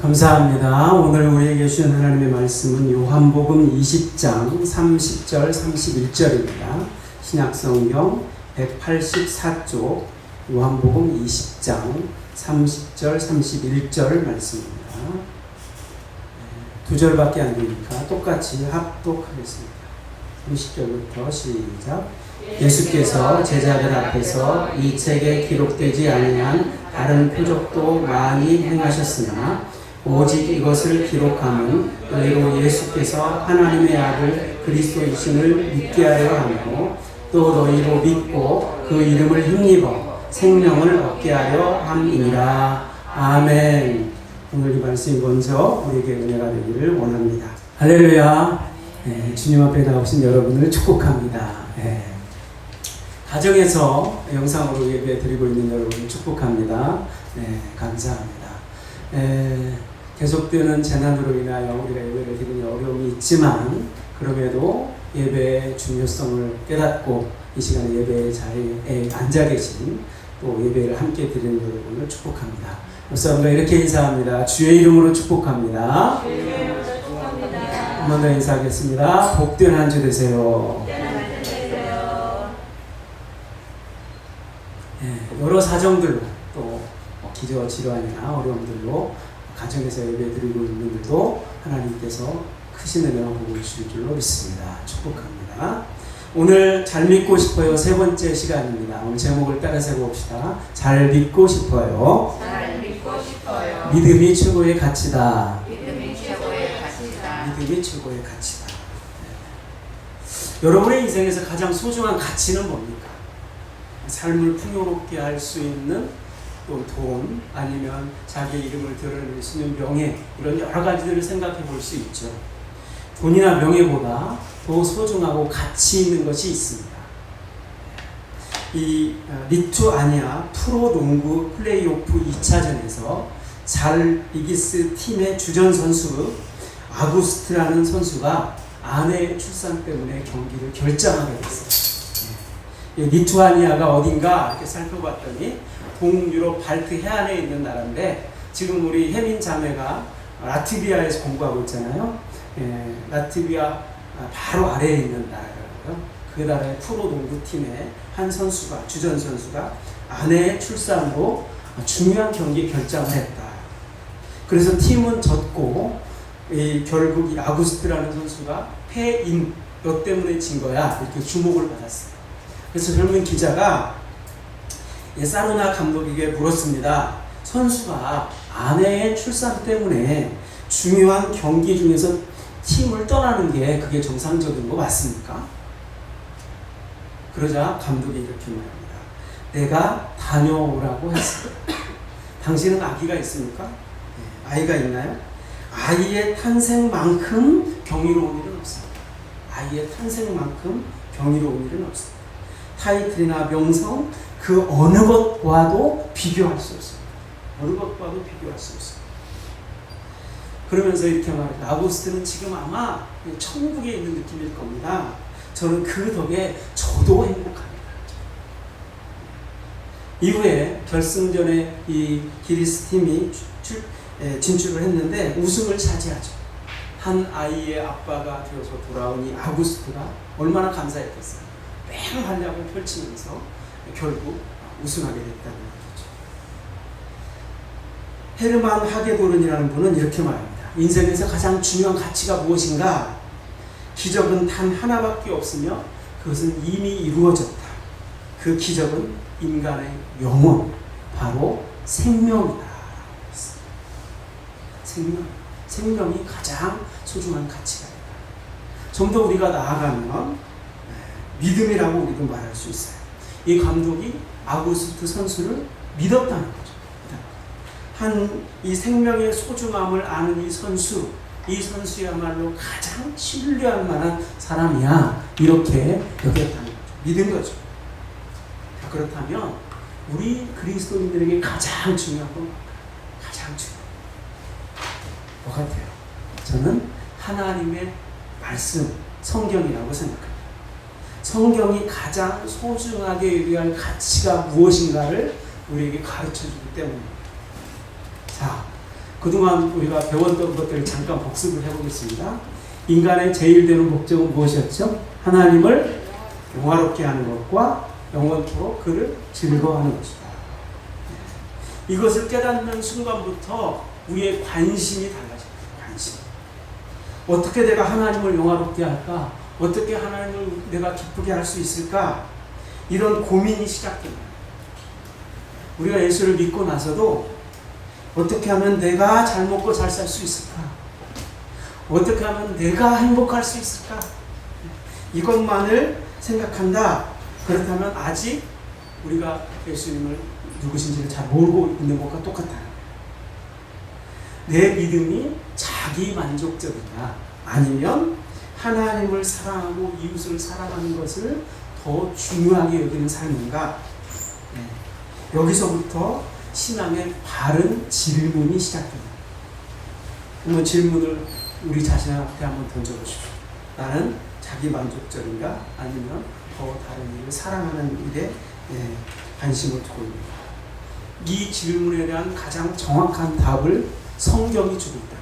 감사합니다. 오늘 우리에게 주신 하나님의 말씀은 요한복음 20장 30절 31절입니다. 신약성경 184쪽 요한복음 20장 30절 31절 말씀입니다. 두 절밖에 안 되니까 똑같이 합독하겠습니다. 30절부터 시작. 예수께서 제자들 앞에서 이 책에 기록되지 아니한 다른 표적도 많이 행하셨으나 오직 이것을 기록함은 너희로 예수께서 하나님의 아들 그리스도이심을 믿게 하려 하며 또 너희로 믿고 그 이름을 힘입어 생명을 얻게 하려 함이니라. 아멘. 오늘 이 말씀이 먼저 우리에게 은혜가 되기를 원합니다. 할렐루야. 주님 앞에 나오신 여러분을 축복합니다. 가정에서 영상으로 예배 드리고 있는 여러분을 축복합니다. 감사합니다. 계속되는 재난으로 인하여 우리가 예배를 드리는 어려움이 있지만 그럼에도 예배의 중요성을 깨닫고 이 시간에 예배의 자리에 앉아 계신 또 예배를 함께 드리는 여러분을 축복합니다. 여러분과 이렇게 인사합니다. 주의 이름으로 축복합니다. 한 번 더 인사하겠습니다. 복된 한 주 되세요. 여러 사정들로 또 기저 질환이나 어려움들로 가정에서 예배 드리고 있는 분들도 하나님께서 크신 은혜와 복을 주실 줄로 믿습니다. 축복합니다. 오늘 잘 믿고 싶어요 세 번째 시간입니다. 오늘 제목을 따라서 해봅시다. 잘 믿고 싶어요. 잘 믿고 싶어요. 믿음이 최고의 가치다. 믿음이 최고의 가치다. 믿음이 최고의 가치다. 여러분의 인생에서 가장 소중한 가치는 뭡니까? 삶을 풍요롭게 할 수 있는 또 돈 아니면 자기의 이름을 드러낼 수 있는 명예 이런 여러 가지들을 생각해 볼 수 있죠. 돈이나 명예보다 더 소중하고 가치 있는 것이 있습니다. 이 리투아니아 프로농구 플레이오프 2차전에서 잘비기스 팀의 주전 선수 아구스트라는 선수가 아내의 출산 때문에 경기를 결장하게 됐어요. 리투아니아가 어딘가 이렇게 살펴봤더니 동유럽 발트 해안에 있는 나라인데 지금 우리 혜민 자매가 라트비아에서 공부하고 있잖아요. 라트비아 바로 아래에 있는 나라더라고요. 그 나라의 프로농구팀의 한 선수가 주전 선수가 아내의 출산으로 중요한 경기 결정을 했다. 그래서 팀은 졌고 결국 이 아구스트라는 선수가 패인 너 때문에 진 거야 이렇게 주목을 받았어요. 그래서 젊은 기자가 사루나 감독에게 물었습니다. 선수가 아내의 출산 때문에 중요한 경기 중에서 팀을 떠나는 게 그게 정상적인 거 맞습니까? 그러자 감독이 이렇게 말합니다. 내가 다녀오라고 했습니다. 당신은 아기가 있습니까? 아이가 있나요? 아이의 탄생만큼 경이로운 일은 없습니다. 아이의 탄생만큼 경이로운 일은 없습니다. 타이틀이나 명성 그 어느 것과도 비교할 수 없습니다. 어느 것과도 비교할 수 없습니다. 그러면서 이렇게 말합니다. 아구스트는 지금 아마 천국에 있는 느낌일 겁니다. 저는 그 덕에 저도 행복합니다. 이후에 결승전에 이 기리스 팀이 진출을 했는데 우승을 차지하죠. 한 아이의 아빠가 되어서 돌아온 이 아구스트가 얼마나 감사했겠어요. 맹활약을 펼치면서 결국 우승하게 됐다는 거죠. 헤르만 하게도른이라는 분은 이렇게 말합니다. 인생에서 가장 중요한 가치가 무엇인가? 기적은 단 하나밖에 없으며 그것은 이미 이루어졌다. 그 기적은 인간의 영혼, 바로 생명이다. 생명이 가장 소중한 가치가 있다. 좀 더 우리가 나아가면 믿음이라고 우리도 말할 수 있어요. 이 감독이 아구스트 선수를 믿었다는 거죠. 이 생명의 소중함을 아는 이 선수야말로 가장 신뢰할 만한 사람이야. 이렇게 여겼다는 거죠. 믿은 거죠. 그렇다면 우리 그리스도인들에게 가장 중요한 건 가장 중요한 것 같아요. 저는 하나님의 말씀, 성경이라고 생각합니다. 성경이 가장 소중하게 여겨야 할 가치가 무엇인가를 우리에게 가르쳐주기 때문입니다. 자, 그동안 우리가 배웠던 것들을 잠깐 복습을 해보겠습니다. 인간의 제일 되는 목적은 무엇이었죠? 하나님을 영화롭게 하는 것과 영원토록 그를 즐거워하는 것이다. 이것을 깨닫는 순간부터 우리의 관심이 달라져요. 관심. 어떻게 내가 하나님을 영화롭게 할까? 어떻게 하나님을 내가 기쁘게 할 수 있을까? 이런 고민이 시작됩니다. 우리가 예수를 믿고 나서도 어떻게 하면 내가 잘 먹고 잘 살 수 있을까? 어떻게 하면 내가 행복할 수 있을까? 이것만을 생각한다. 그렇다면 아직 우리가 예수님을 누구신지를 잘 모르고 있는 것과 똑같아요. 내 믿음이 자기 만족적이냐 아니면 하나님을 사랑하고 이웃을 사랑하는 것을 더 중요하게 여기는 삶인가? 여기서부터 신앙의 바른 질문이 시작됩니다. 한번 질문을 우리 자신한테 한번 던져보십시오. 나는 자기 만족적인가? 아니면 더 다른 일을 사랑하는 일에 관심을 두고 있는가? 이 질문에 대한 가장 정확한 답을 성경이 주고 있다.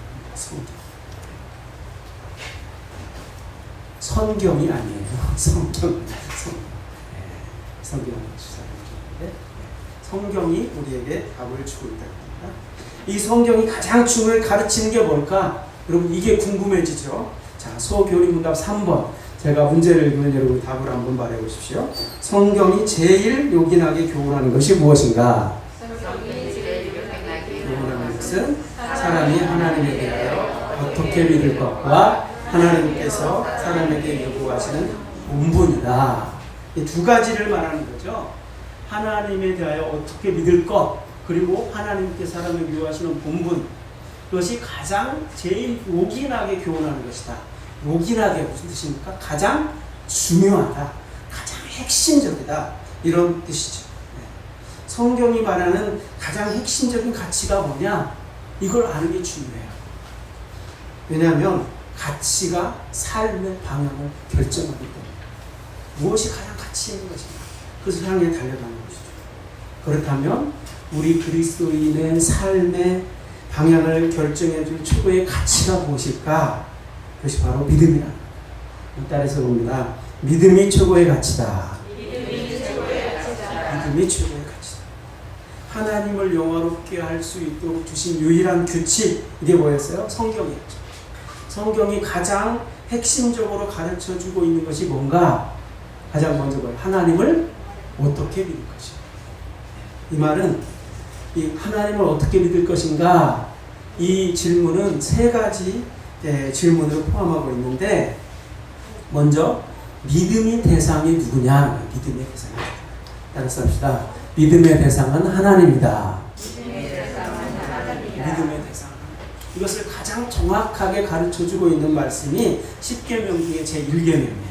성경이 아니에요. 성경이 우리에게 답을 주고 있다. 이 성경이 가장 중요하게 가르치는 게 뭘까? 여러분 이게 궁금해지죠? 자, 소교리문답 3번. 제가 문제를 읽으면 여러분 답을 한번 말해 보십시오. 성경이 제일 요긴하게 교훈하는 것이 무엇인가? 교훈하는 것은 사람이 하나님에 대하여 어떻게 믿을 것과 하나님께서 사람에게 요구하시는 본분이다. 이 두 가지를 말하는 거죠. 하나님에 대하여 어떻게 믿을 것, 그리고 하나님께 사람에게 요구하시는 본분. 그것이 가장 제일 요긴하게 교훈하는 것이다. 요긴하게 무슨 뜻입니까? 가장 중요하다. 가장 핵심적이다. 이런 뜻이죠. 성경이 말하는 가장 핵심적인 가치가 뭐냐? 이걸 아는 게 중요해요. 왜냐하면 가치가 삶의 방향을 결정하기 때문에. 무엇이 가장 가치 있는 것인가? 그것을 향해 달려가는 것이죠. 그렇다면 우리 그리스도인의 삶의 방향을 결정해줄 최고의 가치가 무엇일까? 그것이 바로 믿음이다. 따라서 봅니다. 믿음이 최고의 가치다. 믿음이 최고의 가치다. 하나님을 영화롭게 할 수 있도록 주신 유일한 규칙, 이게 뭐였어요? 성경이었죠. 성경이 가장 핵심적으로 가르쳐주고 있는 것이 뭔가? 가장 먼저 뭐예요? 하나님을 어떻게 믿을 것인가? 이 말은 이 하나님을 어떻게 믿을 것인가? 이 질문은 세 가지 질문을 포함하고 있는데, 먼저 믿음의 대상이 누구냐? 믿음의 대상이 누구냐? 따라서 합시다. 믿음의 대상은 하나님이다. 믿음의 대상. 이것을 가장 정확하게 가르쳐주고 있는 말씀이 10계명 중에 제1계명이에요.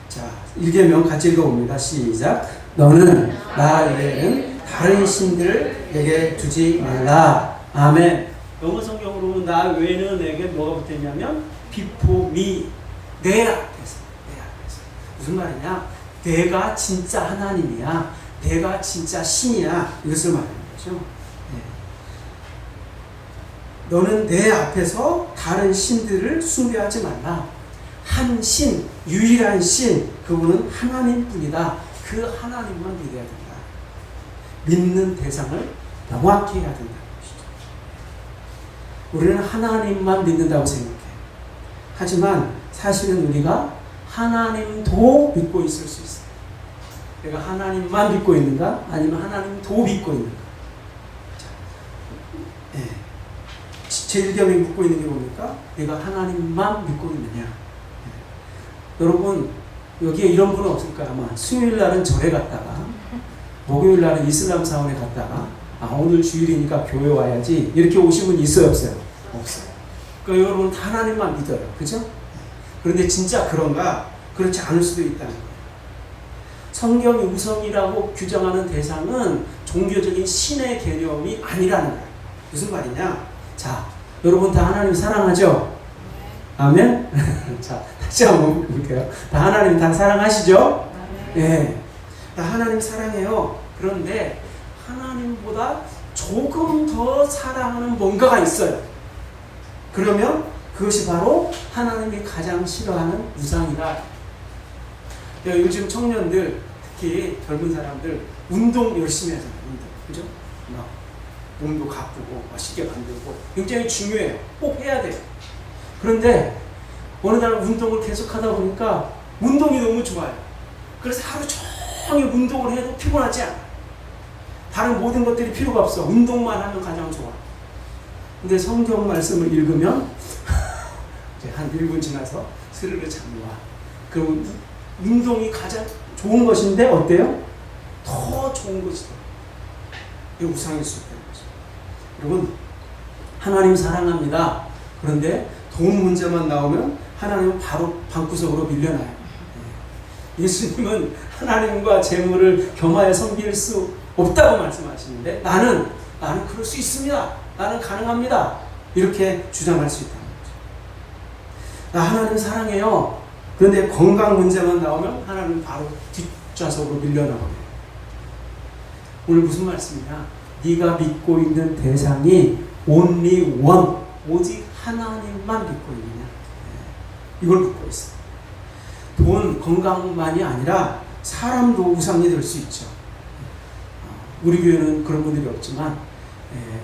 자, 1계명 같이 읽어봅니다. 시작. 너는 나 외에는 다른 신들을 내게 두지 말라. 아멘. 영어 성경으로 보면 나 외에는 내게 뭐가 붙어있냐면 before me, 내 앞에서. 무슨 말이냐? 내가 진짜 하나님이야. 내가 진짜 신이야. 이것을 말하는 거죠. 너는 내 앞에서 다른 신들을 숭배하지 말라. 한 신, 유일한 신, 그분은 하나님뿐이다. 그 하나님만 믿어야 된다. 믿는 대상을 명확히 해야 된다는 것이죠. 우리는 하나님만 믿는다고 생각해. 하지만 사실은 우리가 하나님도 믿고 있을 수 있어요. 내가 하나님만 믿고 있는가? 아니면 하나님도 믿고 있는가? 제1계명이 묻고 있는 게 뭡니까? 내가 하나님만 믿고 있느냐? 여러분, 여기에 이런 분은 없을까요? 아마 수요일 날은 절에 갔다가 목요일 날은 이슬람 사원에 갔다가 오늘 주일이니까 교회 와야지 이렇게 오신 분 있어요? 없어요? 없어요. 그러니까 여러분 다 하나님만 믿어요. 그죠? 그런데 진짜 그런가? 그렇지 않을 수도 있다는 거예요. 성경이 우선이라고 규정하는 대상은 종교적인 신의 개념이 아니라는 거예요. 무슨 말이냐? 자, 여러분 다 하나님 사랑하죠? 아멘? 자, 다시 한번 볼게요. 다 하나님 다 사랑하시죠? 네. 다 하나님 사랑해요. 그런데 하나님보다 조금 더 사랑하는 뭔가가 있어요. 그러면 그것이 바로 하나님이 가장 싫어하는 우상이다. 요즘 청년들, 특히 젊은 사람들 운동 열심히 하잖아요. 운동. 그죠? 막 몸도 가꾸고 멋있게 만들고 굉장히 중요해요. 꼭 해야 돼요. 그런데 어느 날 운동을 계속 하다 보니까 운동이 너무 좋아요. 그래서 하루 종일 운동을 해도 피곤하지 않아요. 다른 모든 것들이 필요가 없어. 운동만 하면 가장 좋아. 근데 성경 말씀을 읽으면 이제 한 1분 지나서 스르르 잠이 와. 그럼 운동이 가장 좋은 것인데 어때요? 더 좋은 것이다. 이게 우상일 수 있다는 거죠. 여러분, 하나님 사랑합니다. 그런데 돈 문제만 나오면 하나님은 바로 방구석으로 밀려나요. 예수님은 하나님과 재물을 겸하여 섬길 수 없다고 말씀하시는데 나는 그럴 수 있습니다. 나는 가능합니다. 이렇게 주장할 수 있다는 거죠. 나 하나님 사랑해요. 그런데 건강 문제만 나오면 하나님은 바로 뒷좌석으로 밀려나거든요. 오늘 무슨 말씀이냐? 네가 믿고 있는 대상이 only one, 오직 하나님만 믿고 있느냐? 이걸 묻고 있어요. 돈, 건강만이 아니라 사람도 우상이 될 수 있죠. 우리 교회는 그런 분들이 없지만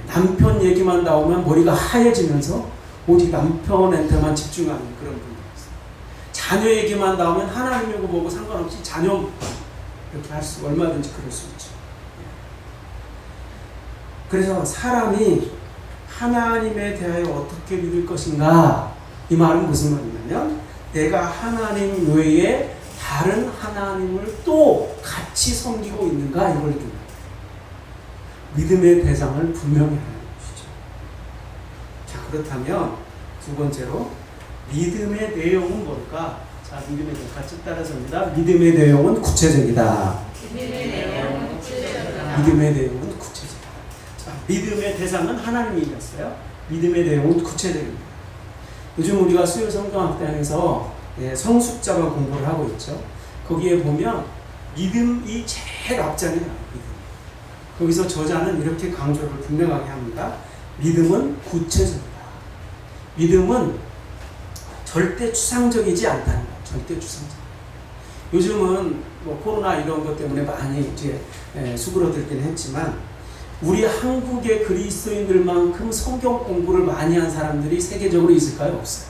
남편 얘기만 나오면 머리가 하얘지면서 오직 남편한테만 집중하는 그런 분들이 있어요. 자녀 얘기만 나오면 하나님이고 뭐고 상관없이 자녀 이렇게 할 수, 얼마든지 그럴 수 있죠. 그래서 사람이 하나님에 대하여 어떻게 믿을 것인가, 이 말은 무슨 말이냐면 내가 하나님 외에 다른 하나님을 또 같이 섬기고 있는가, 이걸 좀 믿음의 대상을 분명히 하는 것이죠. 자, 그렇다면 두 번째로 믿음의 내용은 뭘까? 자, 믿음의 내용 같이 따라서입니다. 믿음의 내용은 구체적이다. 믿음의 내용은 구체적이다. 믿음의 내용은 구체적이다. 자, 믿음의 대상은 하나님이었어요. 믿음의 내용은 구체적입니다. 요즘 우리가 수요 성경학당에서 성숙자가 공부를 하고 있죠. 거기에 보면 믿음이 제일 앞자리에 나와요. 거기서 저자는 이렇게 강조를 분명하게 합니다. 믿음은 구체적이다. 믿음은 절대 추상적이지 않다는 거예요. 절대 추상적. 요즘은 뭐 코로나 이런 것 때문에 많이 이제 수그러들긴 했지만 우리 한국의 그리스도인들만큼 성경 공부를 많이 한 사람들이 세계적으로 있을까요? 없어요.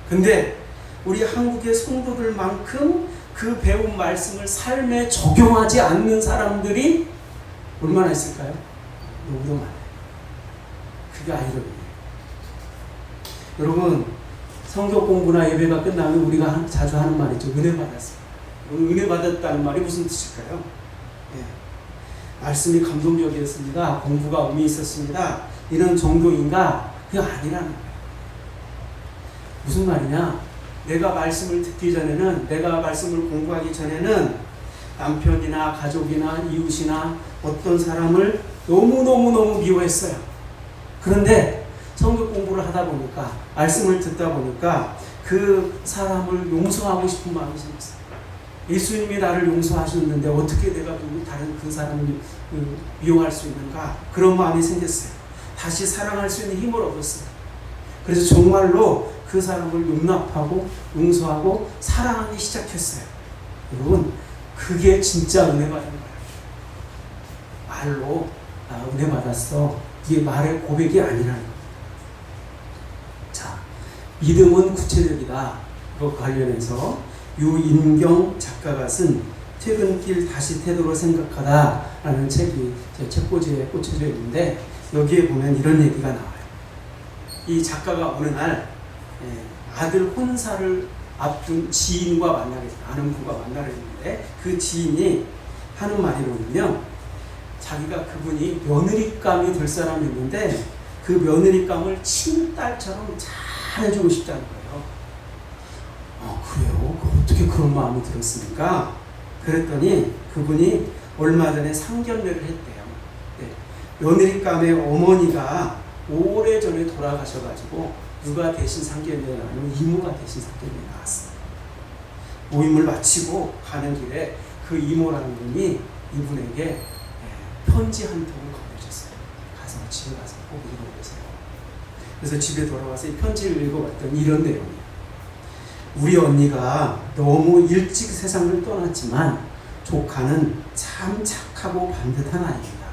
근데 우리 한국의 성도들만큼 그 배운 말씀을 삶에 적용하지 않는 사람들이 얼마나 있을까요? 너무도 많아요. 그게 아이러니예요. 여러분, 성경 공부나 예배가 끝나면 우리가 자주 하는 말이죠. 은혜 받았어요. 은혜 받았다는 말이 무슨 뜻일까요? 말씀이 감동적이었습니다. 공부가 의미 있었습니다. 이런 정도인가? 그게 아니라는 거예요. 무슨 말이냐? 내가 말씀을 듣기 전에는, 내가 말씀을 공부하기 전에는 남편이나 가족이나 이웃이나 어떤 사람을 너무너무 미워했어요. 그런데 성경 공부를 하다 보니까, 말씀을 듣다 보니까 그 사람을 용서하고 싶은 마음이 생겼어요. 예수님이 나를 용서하셨는데 어떻게 내가 다른 그 사람을 미워할 수 있는가? 그런 마음이 생겼어요. 다시 사랑할 수 있는 힘을 얻었어요. 그래서 정말로 그 사람을 용납하고 용서하고 사랑하기 시작했어요. 여러분, 그게 진짜 은혜 받은 거예요. 말로 나 은혜 받았어, 이게 말의 고백이 아니라는 거예요. 자, 믿음은 구체적이다. 그거 관련해서 유인경 작가가 쓴 퇴근길 다시 태도로 생각하다 라는 책이 제 책꽂이에 꽂혀져 있는데, 여기에 보면 이런 얘기가 나와요. 이 작가가 어느 날 아들 혼사를 앞둔 지인과 만나게, 아는 부가 만나게 했는데, 그 지인이 하는 말이 뭐냐면, 자기가 그분이 며느리감이 될 사람이 있는데 그 며느리감을 친딸처럼 잘 해주고 싶다는 거예요. 그래요? 어떻게 그런 마음이 들었습니까? 그랬더니 그분이 얼마 전에 상견례를 했대요. 며느리감의 어머니가 오래전에 돌아가셔가지고 누가 대신 상견례가 아니고 이모가 대신 상견례에 나왔어요. 모임을 마치고 가는 길에 그 이모라는 분이 이분에게 편지 한 통을 건네줬어요. 가서 집에 가서 꼭 읽어보세요. 그래서 집에 돌아와서 이 편지를 읽어봤더니 이런 내용이에요. 우리 언니가 너무 일찍 세상을 떠났지만 조카는 참 착하고 반듯한 아이입니다.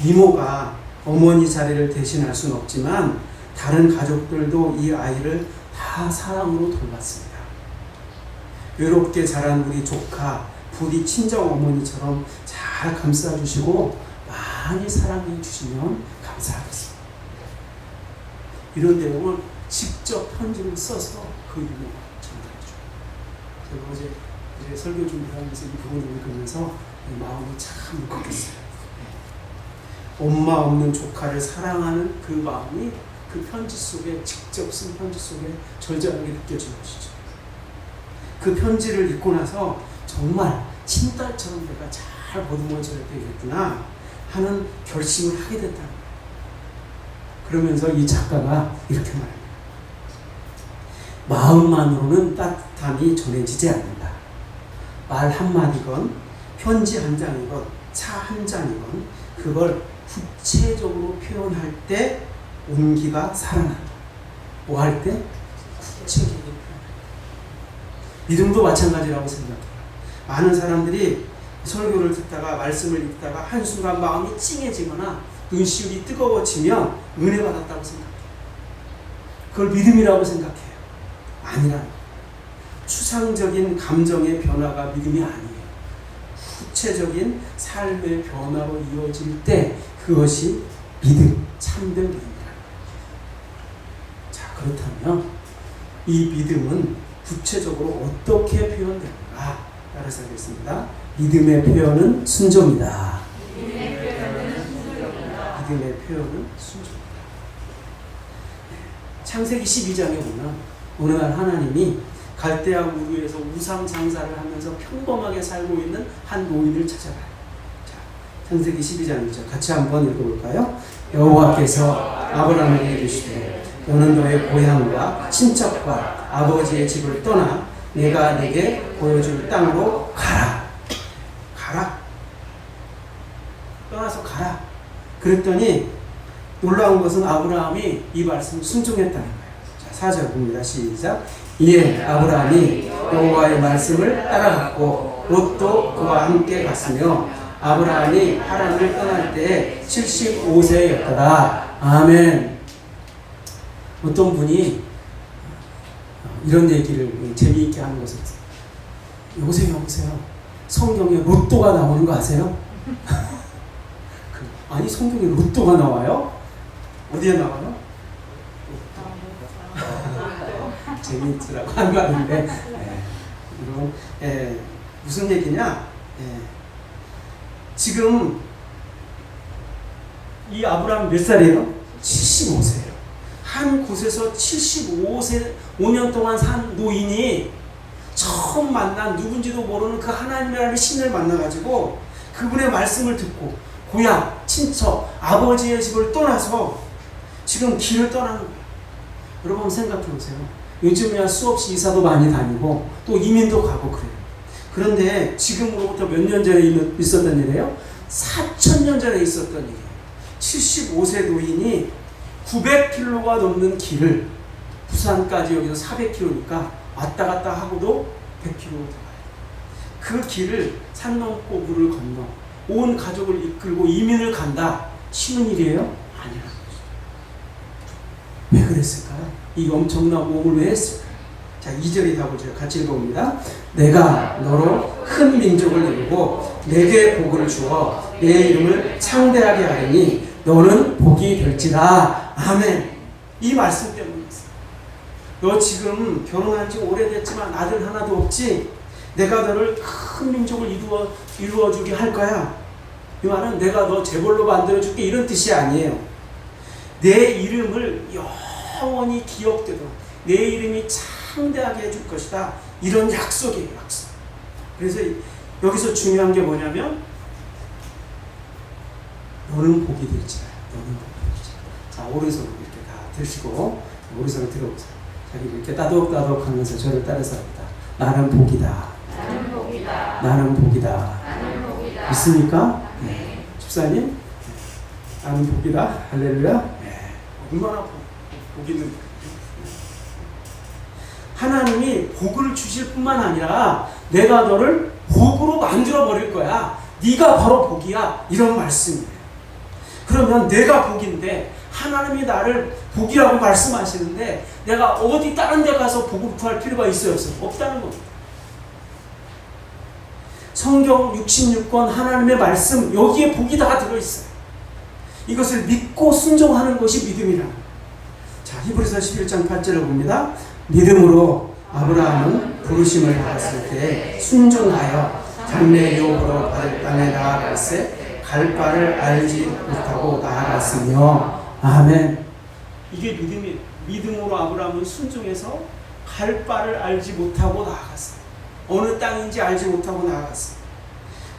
이모가 어머니 자리를 대신할 수는 없지만 다른 가족들도 이 아이를 다 사랑으로 돌봤습니다. 외롭게 자란 우리 조카 부디 친정 어머니처럼 잘 감싸주시고 많이 사랑해 주시면 감사하겠습니다. 이런 내용을 직접 편지를 써서 그 이모가 전달해줘요. 제가 어제 설교 준비하면서 이 부분을 읽으면서 마음이 참 울컥했어요. 엄마 없는 조카를 사랑하는 그 마음이 그 편지 속에, 직접 쓴 편지 속에 절절하게 느껴진 것이죠. 그 편지를 읽고 나서 정말 친딸처럼 내가 잘 보듬어줘야 되겠구나 하는 결심을 하게 됐다는 거예요. 그러면서 이 작가가 이렇게 말합니다. 마음만으로는 따뜻함이 전해지지 않는다. 말 한마디건 편지 한 장이건 차 한 장이건 그걸 구체적으로 표현할 때 온기가 살아난다. 뭐 할 때? 구체적으로 표현한다. 믿음도 마찬가지라고 생각해요. 많은 사람들이 설교를 듣다가 말씀을 읽다가 한순간 마음이 찡해지거나 눈시울이 뜨거워지면 은혜 받았다고 생각해요. 그걸 믿음이라고 생각해요. 아니라 추상적인 감정의 변화가 믿음이 아니에요. 구체적인 삶의 변화로 이어질 때 그것이 믿음, 참된 믿음이라는 거예요. 자, 그렇다면 이 믿음은 구체적으로 어떻게 표현되는가? 따라서 하겠습니다. 믿음의 표현은 순종이다. 믿음의 표현은 순종이다. 창세기 12장에 보면 어느 날 하나님이 갈대아 우르에서 우상 장사를 하면서 평범하게 살고 있는 한 노인을 찾아가요. 자, 창세기 12장이죠. 같이 한번 읽어볼까요? 여호와께서 아브라함에게 이르시되 너는 너의 고향과 친척과 아버지의 집을 떠나 내가 네게 보여줄 땅으로 가라. 가라. 떠나서 가라. 그랬더니 놀라운 것은 아브라함이 이 말씀을 순종했다는 거예요. 자, 4절 봅니다. 시작. 이에 아브라함이 여호와의 말씀을 따라갔고 롯도 그와 함께 갔으며 아브라함이 하란을 떠날 때에 75세였더라. 아멘. 어떤 분이 이런 얘기를 재미있게 하는 것을 여보세요. 성경에 로또가 나오는 거 아세요? 아니 성경에 로또가 나와요? 어디에 나와요? 재미있으라고 한 거 아닌데 무슨 얘기냐? 지금 이 아브라함 몇 살이에요? 75세예요. 한 곳에서 5년 동안 산 노인이 처음 만난 누군지도 모르는 그 하나님이라는 신을 만나가지고 그분의 말씀을 듣고 고향, 친척, 아버지의 집을 떠나서 지금 길을 떠나는 거예요. 여러분 생각해 보세요. 요즘이야 수없이 이사도 많이 다니고 또 이민도 가고 그래요. 그런데 지금으로부터 몇 년 전에 있었던 일이에요? 4,000년 전에 있었던 일이에요. 75세 노인이 900km가 넘는 길을 부산까지 여기서 400km니까 왔다 갔다 하고도 100km 가요. 그 길을 산 넘고 물을 건너 온 가족을 이끌고 이민을 간다. 쉬운 일이에요? 아니라는 거죠. 왜 그랬을까요? 이 엄청난 모험을 왜 했을까요? 자, 2절이 답을 같이 읽어봅니다. 내가 너로 큰 민족을 이루고 내게 복을 주어 내 이름을 창대하게 하리니 너는 복이 될지라. 아멘. 이 말씀 때문이었어요. 너 지금 결혼한 지 오래됐지만 아들 하나도 없지? 내가 너를 큰 민족을 이루어주게 할 거야. 이 말은 내가 너 재벌로 만들어줄게 이런 뜻이 아니에요. 내 이름을 영원히 기억되도록 내 이름이 창대하게 해줄 것이다. 이런 약속이에요. 약속. 그래서 여기서 중요한 게 뭐냐면 너는 복이 될지라. 너는 복이 될지라. 자, 오른손을 이렇게 다 드시고 오른손을 들어보세요. 자기 이렇게 따독따독 하면서 저를 따라서 합니다. 나는 복이다. 나는 복이다. 나는 복이다. 나는 복이다. 있습니까? 네. 집사님? 나는 복이다. 할렐루야. 네. 얼마나 복. 복 있는 거예요. 하나님이 복을 주실 뿐만 아니라 내가 너를 복으로 만들어 버릴 거야. 네가 바로 복이야. 이런 말씀이에요. 그러면 내가 복인데 하나님이 나를 복이라고 말씀하시는데 내가 어디 다른 데 가서 복을 구할 필요가 있어요? 없어요? 없다는 겁니다. 성경 66권 하나님의 말씀 여기에 복이 다 들어있어요. 이것을 믿고 순종하는 것이 믿음이라. 자, 히브리서 11장 8절을 봅니다. 믿음으로 아브라함은 부르심을 받았을 때 순종하여 장래 유업으로 받을 땅에 나아갈새 갈 바를 알지 못하고 나아갔으며. 아멘. 이게 믿음이에요. 믿음으로 아브라함은 순종해서 갈 바를 알지 못하고 나아갔어요. 어느 땅인지 알지 못하고 나아갔어요.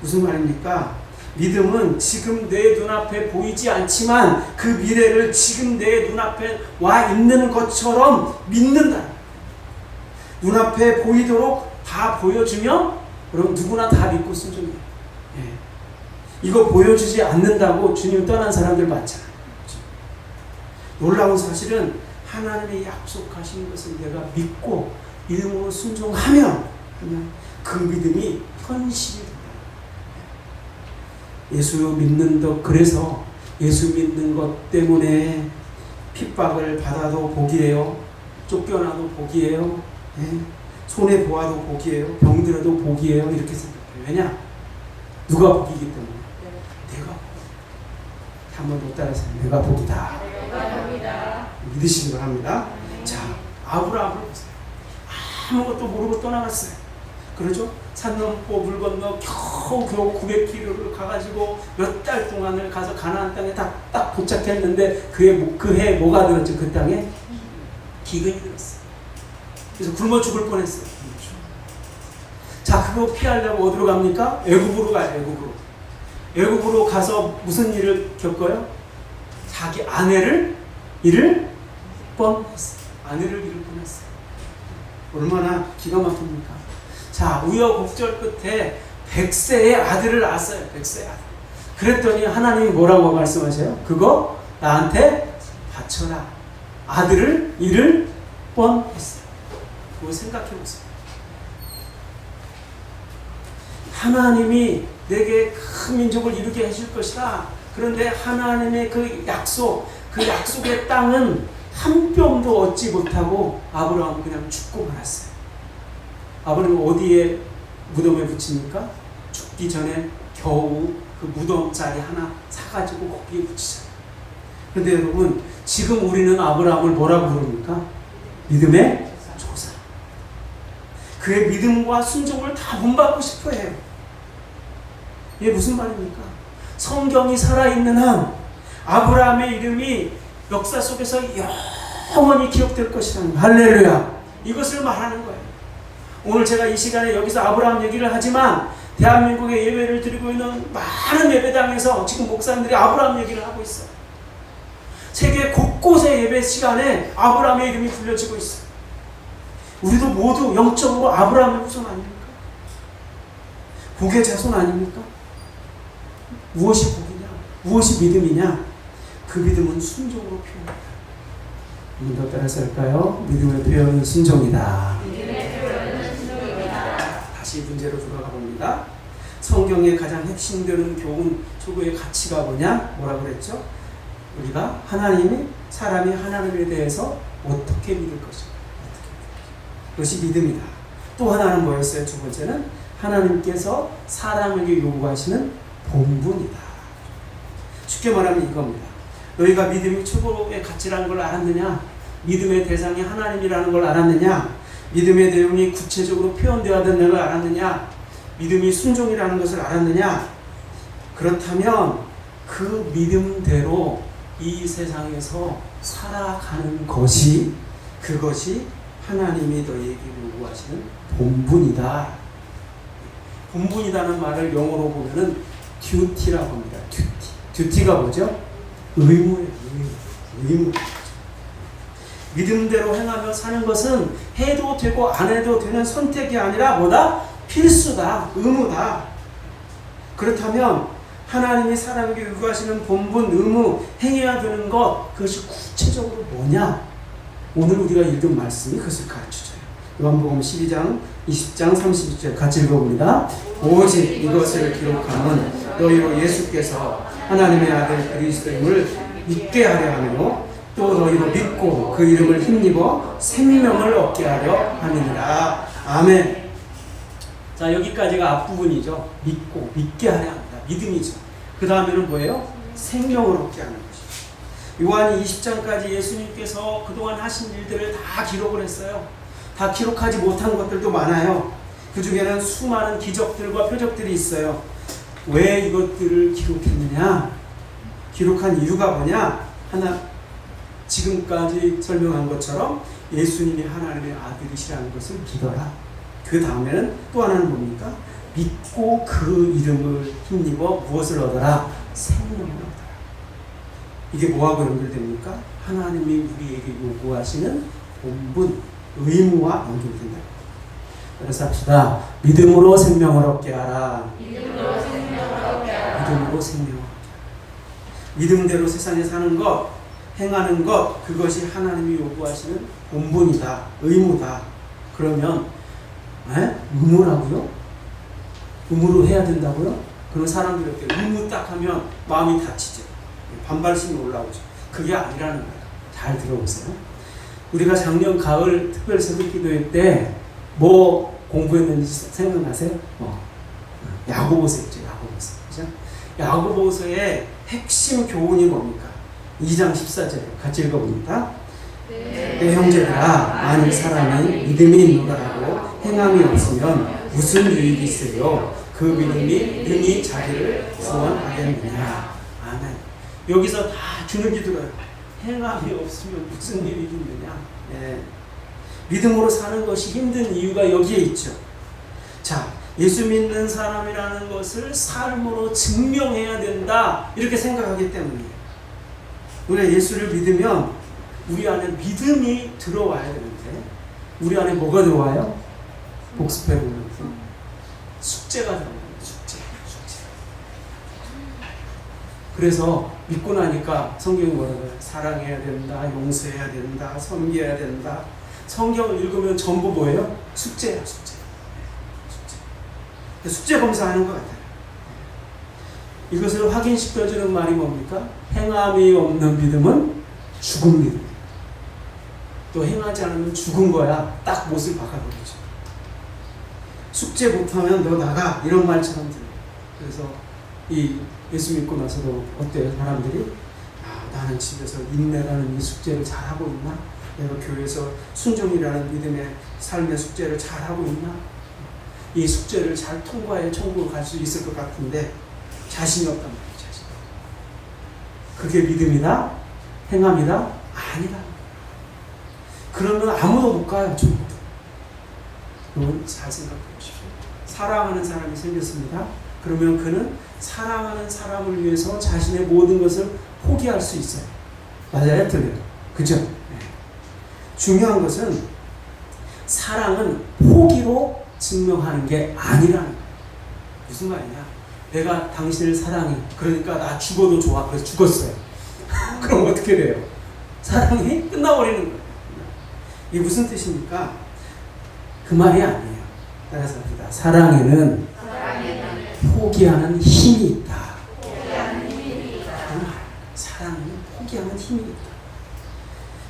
무슨 말입니까? 믿음은 지금 내 눈앞에 보이지 않지만 그 미래를 지금 내 눈앞에 와 있는 것처럼 믿는다. 눈앞에 보이도록 다 보여주면 그럼 누구나 다 믿고 순종해요. 예. 이거 보여주지 않는다고 주님 떠난 사람들 많잖아요. 그렇죠? 놀라운 사실은 하나님의 약속하신 것을 내가 믿고 믿음으로 순종하면 그 믿음이 현실이 된다. 예수 믿는 것, 그래서 예수 믿는 것 때문에 핍박을 받아도 복이에요. 쫓겨나도 복이에요. 예? 손해 보아도 복이에요. 병들어도 복이에요. 이렇게 생각해요. 왜냐? 누가 복이기 때문에. 내가 복. 한 번 더 따라서 내가 복이다. 믿으시기 바랍니다. 자, 아브라함을 보세요. 아무것도 모르고 떠나갔어요. 그러죠? 산 넘고 물 건너 겨우 900km를 가가지고 몇 달 동안을 가서 가나안 땅에 딱 도착했는데 그해 뭐가 들었죠? 그 땅에 기근이 들었어요. 그래서 굶어 죽을 뻔했어요. 자, 그거 피하려고 어디로 갑니까? 애굽으로 가요. 애굽으로 가서 무슨 일을 겪어요? 자기 아내를 잃을 뻔했어요. 얼마나 기가 막힙니까? 자, 우여곡절 끝에 100세의 아들을 낳았어요. 100세의 아들. 그랬더니 하나님이 뭐라고 말씀하세요? 그거 나한테 바쳐라. 아들을 잃을 뻔했어요. 그거 생각해 보세요. 하나님이 내게 큰 민족을 이루게 해줄 것이다. 그런데 하나님의 그 약속의 땅은 한 뼘도 얻지 못하고 아브라함은 그냥 죽고 말았어요. 아브라함은 어디에 무덤에 붙입니까? 죽기 전에 겨우 그 무덤자리 하나 사가지고 거기에 붙이잖아요. 그런데 여러분, 지금 우리는 아브라함을 뭐라고 부릅니까? 믿음의 조사. 그의 믿음과 순종을 다 본받고 싶어 해요. 이게 무슨 말입니까? 성경이 살아있는 한 아브라함의 이름이 역사 속에서 영원히 기억될 것이라는, 할렐루야, 이것을 말하는 거예요. 오늘 제가 이 시간에 여기서 아브라함 얘기를 하지만 대한민국에 예배를 드리고 있는 많은 예배당에서 지금 목사님들이 아브라함 얘기를 하고 있어요. 세계 곳곳의 예배 시간에 아브라함의 이름이 불려지고 있어요. 우리도 모두 영적으로 아브라함의 후손 아닙니까? 복의 자손 아닙니까? 무엇이 복이냐? 무엇이 믿음이냐? 그 믿음은 순종으로 표현합니다. 한 번 더 따라서 할까요? 믿음의 표현은 순종이다. 다시 문제로 돌아가 봅니다. 성경의 가장 핵심되는 교훈, 초고의 가치가 뭐냐? 뭐라고 그랬죠? 우리가 사람이 하나님에 대해서 어떻게 믿을 것인가? 그것이 믿음이다. 또 하나는 뭐였어요? 두 번째는 하나님께서 사람에게 요구하시는 본분이다. 쉽게 말하면 이겁니다. 너희가 믿음이 최고의 가치라는 걸 알았느냐? 믿음의 대상이 하나님이라는 걸 알았느냐? 믿음의 내용이 구체적으로 표현되어야 되는 걸 알았느냐? 믿음이 순종이라는 것을 알았느냐? 그렇다면 그 믿음대로 이 세상에서 살아가는 것이, 그것이 하나님이 너희에게 요구하시는 본분이다. 본분이라는 말을 영어로 보면은 듀티라고 합니다. 듀티가 뭐죠? 의무예요. 의무. 믿음대로 행하며 사는 것은 해도 되고 안 해도 되는 선택이 아니라 뭐다? 필수다. 의무다. 그렇다면 하나님이 사람에게 요구하시는 본분, 의무, 행해야 되는 것, 그것이 구체적으로 뭐냐? 오늘 우리가 읽은 말씀이 그것을 가르쳐줘요. 요한복음 12장 20장 32절 같이 읽어봅니다. 오직 이것을 기록함은 너희로 예수께서 하나님의 아들 그리스도임을 믿게 하려 하며 또 너희로 믿고 그 이름을 힘입어 생명을 얻게 하려 함이니라. 아멘. 자, 여기까지가 앞부분이죠. 믿고 믿게 하려 합니다. 믿음이죠. 그 다음에는 뭐예요? 생명을 얻게 하는 것이죠. 요한 20장까지 예수님께서 그동안 하신 일들을 다 기록을 했어요. 다 기록하지 못한 것들도 많아요. 그 중에는 수많은 기적들과 표적들이 있어요. 왜 이것들을 기록했느냐? 기록한 이유가 뭐냐? 하나, 지금까지 설명한 것처럼 예수님이 하나님의 아들이시라는 것을 믿어라. 그 다음에는 또 하나는 뭡니까? 믿고 그 이름을 힘입어 무엇을 얻어라? 생명을 얻어라. 이게 뭐하고 연결됩니까? 하나님이 우리에게 요구하시는 본분, 의무와 연결된다. 그래서 합시다. 믿음으로 생명을 얻게 하라. 믿음으로 생명을 얻게 하라. 믿음으로 생명을 얻게 하라. 믿음대로 세상에 사는 것, 행하는 것, 그것이 하나님이 요구하시는 본분이다. 의무다. 그러면 의무라고요? 의무로 해야 된다고요? 그런 사람들이 이렇게 의무 딱 하면 마음이 다치죠. 반발심이 올라오죠. 그게 아니라는 거예요. 잘 들어보세요. 우리가 작년 가을 특별 새벽기도회 때 뭐 공부했는지 생각나세요? 야고보서 있죠. 야고보서. 그죠? 야고보서의 핵심 교훈이 뭡니까? 2장 14절 같이 읽어봅니다. 내 형제들아, 만일 사람이 믿음이 있노라 하고 행함이 없으면 무슨 유익이 있으요? 그 믿음이 능히 자기를 구원하겠느냐. 아멘. 여기서 다 주는 기도가 행함이 없으면 무슨 일이 있느냐. 네. 믿음으로 사는 것이 힘든 이유가 여기에 있죠. 자, 예수 믿는 사람이라는 것을 삶으로 증명해야 된다. 이렇게 생각하기 때문이에요. 우리가 예수를 믿으면 우리 안에 믿음이 들어와야 되는데 우리 안에 뭐가 들어와요? 복습해보면 숙제가 들어와요. 숙제. 그래서 믿고 나니까 성경이 뭐라고요? 사랑해야 된다, 용서해야 된다, 섬겨야 된다. 성경을 읽으면 전부 뭐예요? 숙제예요. 숙제 검사하는 것 같아요. 이것을 확인시켜주는 말이 뭡니까? 행함이 없는 믿음은 죽은 믿음. 또 행하지 않으면 죽은 거야. 딱 못을 박아버리죠. 숙제 못하면 너 나가. 이런 말처럼 들어요. 그래서 이 예수 믿고 나서도 어때요? 사람들이 나는 집에서 인내라는 이 숙제를 잘하고 있나? 내가 교회에서 순종이라는 믿음의 삶의 숙제를 잘하고 있나? 이 숙제를 잘 통과해 천국을 갈 수 있을 것 같은데 자신이 없단 말이에요. 자신. 그게 믿음이다? 행함이다? 아니다. 그러면 아무도 못 가요. 천국도. 여러분 잘 생각해 보십시오. 사랑하는 사람이 생겼습니다. 그러면 그는 사랑하는 사람을 위해서 자신의 모든 것을 포기할 수 있어요. 맞아요? 틀려요? 그죠? 네. 중요한 것은 사랑은 포기로 증명하는 게 아니라는 거예요. 무슨 말이냐? 내가 당신을 사랑해. 그러니까 나 죽어도 좋아. 그래서 죽었어요. 그럼 어떻게 돼요? 사랑이 끝나버리는 거예요. 이게 무슨 뜻입니까? 그 말이 아니에요. 따라서 합니다. 사랑에는 포기하는 힘이 있다. 사랑은 포기하는 힘이 있다.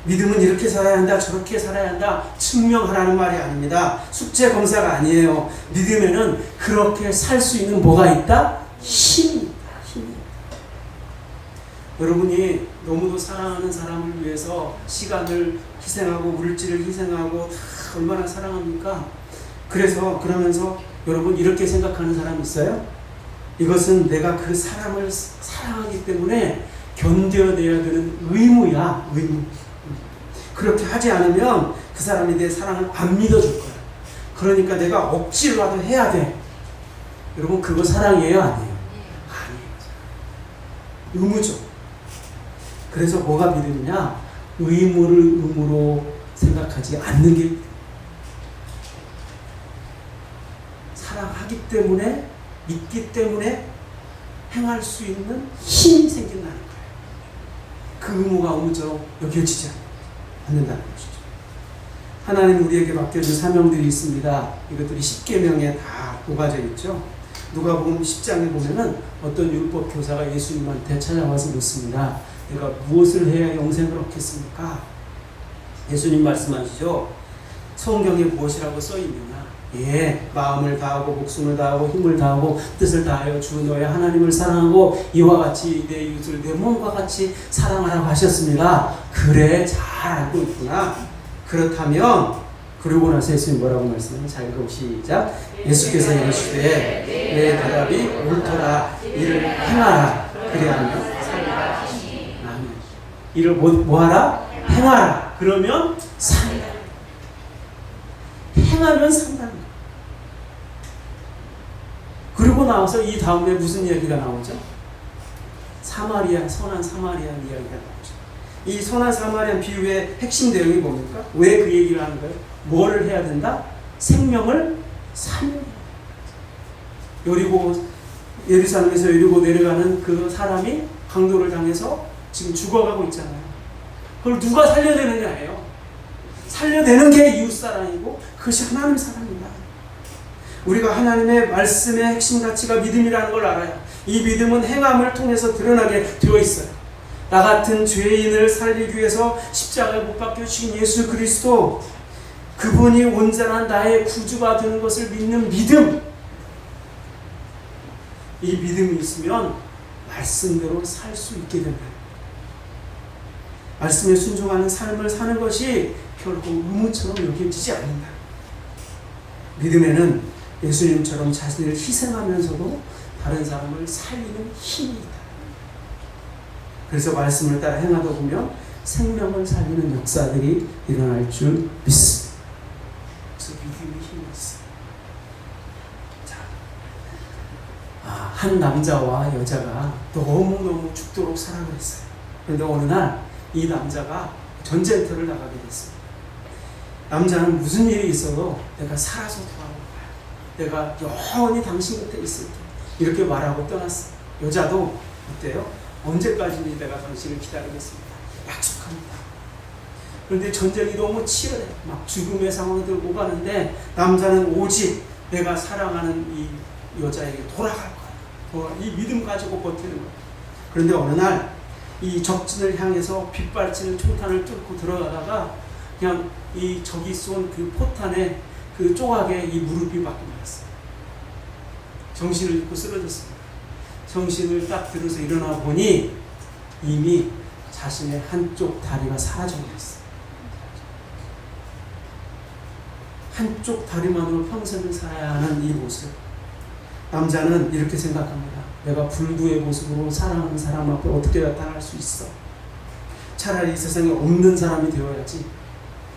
믿음은 이렇게 살아야 한다, 저렇게 살아야 한다 증명하라는 말이 아닙니다. 숙제 검사가 아니에요. 믿음에는 그렇게 살 수 있는 뭐가 있다? 힘이 있다. 힘이 있다. 여러분이 너무도 사랑하는 사람을 위해서 시간을 희생하고 물질을 희생하고 다 얼마나 사랑합니까? 그러면서 여러분 이렇게 생각하는 사람 있어요? 이것은 내가 그 사람을 사랑하기 때문에 견뎌내야 되는 의무야. 의무. 그렇게 하지 않으면 그 사람이 내 사랑을 안 믿어줄 거야. 그러니까 내가 억지로라도 해야 돼. 여러분 그거 사랑이에요? 아니에요? 아니에요. 의무죠. 그래서 뭐가 믿음이냐? 의무를 의무로 생각하지 않는 게 사랑하기 때문에 믿기 때문에 행할 수 있는 힘이 생긴다는 거예요. 그 의무가 의무처럼 여겨지지 않아요. 받는다는 것이죠. 하나님 우리에게 맡겨준 사명들이 있습니다. 이것들이 10계명에 다 녹아져 있죠. 누가복음 10장에 보면은 어떤 율법 교사가 예수님한테 찾아와서 묻습니다. 내가 무엇을 해야 영생을 얻겠습니까? 예수님 말씀하시죠. 성경에 무엇이라고 써 있느냐? 예, 마음을 다하고 목숨을 다하고 힘을 다하고 뜻을 다하여 주 너의 하나님을 사랑하고 이와 같이 내 이웃을 내 몸과 같이 사랑하라고 하셨습니다. 그래, 잘 알고 있구나. 그렇다면 그러고 나서 예수님 뭐라고 말씀하세요? 자, 읽어 시작. 예수께서 이르시되 내 대답이 옳더라. 이를 행하라. 그래야만 살리라. 아멘. 이를 뭐하라? 행하라. 그러면 산다. 행하면 산다는 거예요. 그리고 나와서 이 다음에 무슨 이야기가 나오죠? 사마리아, 선한 사마리아 이야기가 나오죠. 이 선한 사마리아 비유의 핵심 내용이 뭡니까? 왜 그 얘기를 하는 거예요? 뭐를 해야 된다? 생명을 살려야 된다. 예루살렘에서 여리고 내려가는 그 사람이 강도를 당해서 지금 죽어가고 있잖아요. 그걸 누가 살려내느냐예요. 살려내는 게 이웃사랑이고 그것이 하나님 사랑입니다. 우리가 하나님의 말씀의 핵심 가치가 믿음이라는 걸 알아요. 이 믿음은 행함을 통해서 드러나게 되어 있어요. 나 같은 죄인을 살리기 위해서 십자가에 못 박혀 죽은 예수 그리스도, 그분이 온전한 나의 구주가 되는 것을 믿는 믿음, 이 믿음이 있으면 말씀대로 살 수 있게 된다. 말씀에 순종하는 삶을 사는 것이 결코 의무처럼 여겨지지 않는다. 믿음에는 예수님처럼 자신을 희생하면서도 다른 사람을 살리는 힘이 있다. 그래서 말씀을 따라 행하다 보면 생명을 살리는 역사들이 일어날 줄 믿습니다. 그래서 믿음이 힘이 있어요. 자, 한 남자와 여자가 너무너무 죽도록 사랑을 했어요. 그런데 어느 날 이 남자가 전쟁터를 나가게 됐습니다. 남자는 무슨 일이 있어도 내가 살아서 돌아올 거야. 내가 영원히 당신 곁에 있을게. 이렇게 말하고 떠났어요. 여자도 어때요? 언제까지 내가 당신을 기다리겠습니다. 약속합니다. 그런데 전쟁이 너무 치열해. 막 죽음의 상황이 들고 가는데 남자는 오직 내가 사랑하는 이 여자에게 돌아갈 거야. 이 믿음 가지고 버티는 거야. 그런데 어느 날 이 적진을 향해서 빗발치는 총탄을 뚫고 들어가다가 그냥 이 적이 쏜 그 포탄에 그 조각에 이 무릎이 맞고 말았어요. 정신을 잃고 쓰러졌습니다. 정신을 딱 들어서 일어나 보니 이미 자신의 한쪽 다리가 사라져버렸어요. 한쪽 다리만으로 평생을 살아야 하는 이 모습. 남자는 이렇게 생각합니다. 내가 불구의 모습으로 사랑하는 사람 앞에 어떻게 나타날 수 있어? 차라리 이 세상에 없는 사람이 되어야지.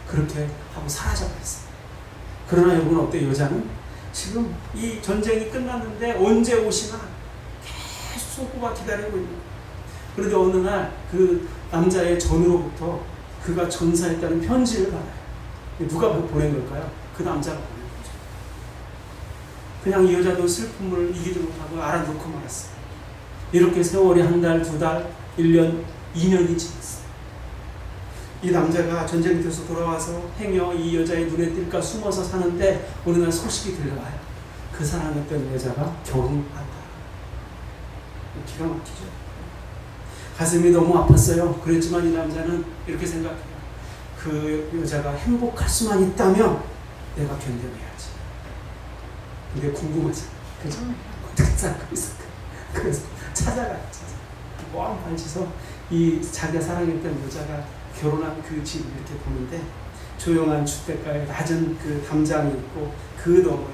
그렇게 하고 사라져버렸어요. 그러나 여러분 어때요? 여자는 지금 이 전쟁이 끝났는데 언제 오시나 계속 소구가 기다리고 있는 거예요. 그런데 어느 날 그 남자의 전으로부터 그가 전사했다는 편지를 받아요. 누가 보낸 걸까요? 그 남자가 보낸 거죠. 그냥 이 여자도 슬픔을 이기지 못하고 알아놓고 말았어요. 이렇게 세월이 한 달, 두 달, 1년, 2년이 지났어요. 이 남자가 전쟁터에서 돌아와서 행여 이 여자의 눈에 띌까 숨어서 사는데 어느 날 소식이 들려와요. 그 사랑했던 여자가 결혼한다. 기가 막히죠. 가슴이 너무 아팠어요. 그랬지만 이 남자는 이렇게 생각해요. 그 여자가 행복할 수만 있다면 내가 견뎌내야지. 근데 궁금하잖아. 그죠? 어떻게 살고 있을까? 그래서 찾아가요. 뻥 발치서 이 자기가 사랑했던 여자가 결혼한 그 집을 이렇게 보는데 조용한 주택가에 낮은 그 담장이 있고 그 너머에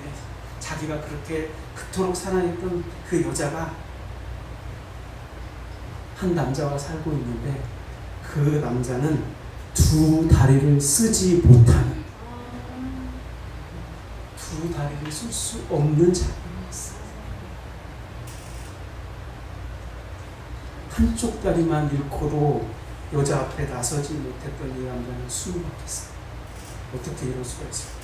자기가 그렇게 그토록 사랑했던 그 여자가 한 남자와 살고 있는데 그 남자는 두 다리를 쓰지 못하는, 두 다리를 쓸 수 없는 자였어요. 한쪽 다리만 잃고도 여자 앞에 나서지 못했던 이 남자는 숨을 막혔어요. 어떻게 이럴 수가 있을까?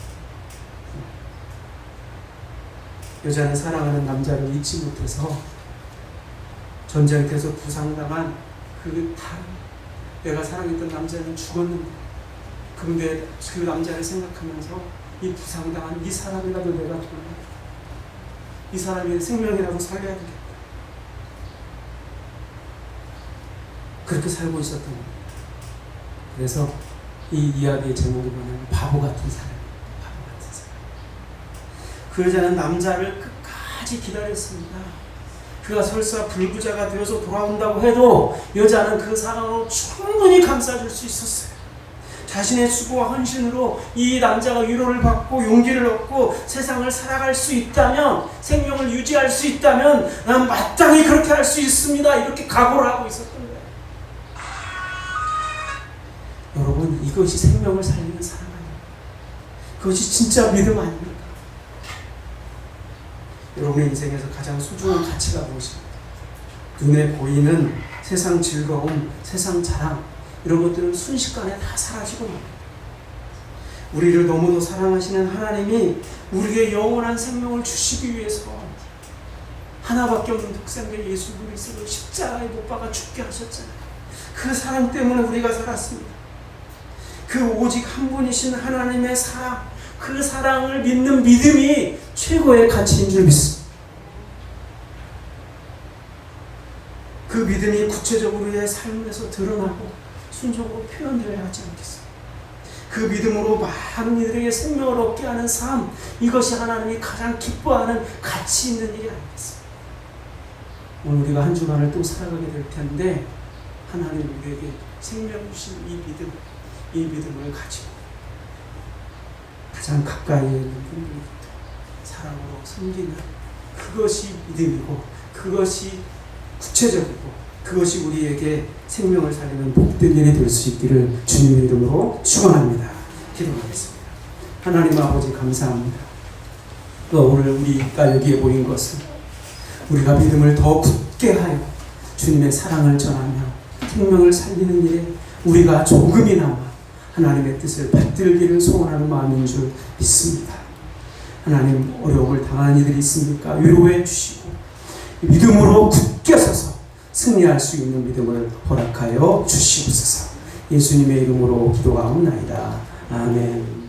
여자는 사랑하는 남자를 잊지 못해서 전쟁터에서 부상당한 그 다리, 내가 사랑했던 남자는 죽었는데 그런데 그 남자를 생각하면서 이 부상당한 이 사람이라도 내가 돌려, 이 사람의 생명이라도 살려야 되겠다. 그렇게 살고 있었던 거예요. 그래서 이 이야기의 제목이 뭐냐면 바보 같은 사람이에요. 바보 같은 사람. 그 여자는 남자를 끝까지 기다렸습니다. 그가 설사 불구자가 되어서 돌아온다고 해도 여자는 그 사랑으로 충분히 감싸줄 수 있었어요. 자신의 수고와 헌신으로 이 남자가 위로를 받고 용기를 얻고 세상을 살아갈 수 있다면, 생명을 유지할 수 있다면 난 마땅히 그렇게 할 수 있습니다. 이렇게 각오를 하고 있었던 거예요. 여러분, 이것이 생명을 살리는 사랑 아닙니까? 그것이 진짜 믿음 아닙니까? 여러분의 인생에서 가장 소중한 가치가 무엇입니까? 눈에 보이는 세상 즐거움, 세상 자랑, 이런 것들은 순식간에 다 사라지고 맙니다. 우리를 너무도 사랑하시는 하나님이 우리에게 영원한 생명을 주시기 위해서 하나밖에 없는 독생자 예수 그리스도를 십자가에 못 박아 죽게 하셨잖아요. 그 사랑 때문에 우리가 살았습니다. 그 오직 한 분이신 하나님의 사랑, 그 사랑을 믿는 믿음이 최고의 가치인 줄 믿습니다. 그 믿음이 구체적으로 내 삶에서 드러나고 순종으로 표현되어야 하지 않겠습니까? 그 믿음으로 많은 이들에게 생명을 얻게 하는 삶, 이것이 하나님이 가장 기뻐하는 가치 있는 일이 아니겠습니까? 오늘 우리가 한 주간을 또 살아가게 될 텐데, 하나님 우리에게 생명 주신 이 믿음을 가지고 가장 가까이에 있는 분들부터 사랑으로 섬기는, 그것이 믿음이고 그것이 구체적이고 그것이 우리에게 생명을 살리는 복된 일이 될 수 있기를 주님의 이름으로 축원합니다. 기도하겠습니다. 하나님 아버지 감사합니다. 또 오늘 우리가 여기에 모인 것은 우리가 믿음을 더 굳게 하여 주님의 사랑을 전하며 생명을 살리는 일에 우리가 조금이나마 하나님의 뜻을 받들기를 소원하는 마음인 줄 믿습니다. 하나님, 어려움을 당하는 이들이 있습니까? 위로해 주시고 믿음으로 굳게 서서 승리할 수 있는 믿음을 허락하여 주시옵소서. 예수님의 이름으로 기도하옵나이다. 아멘.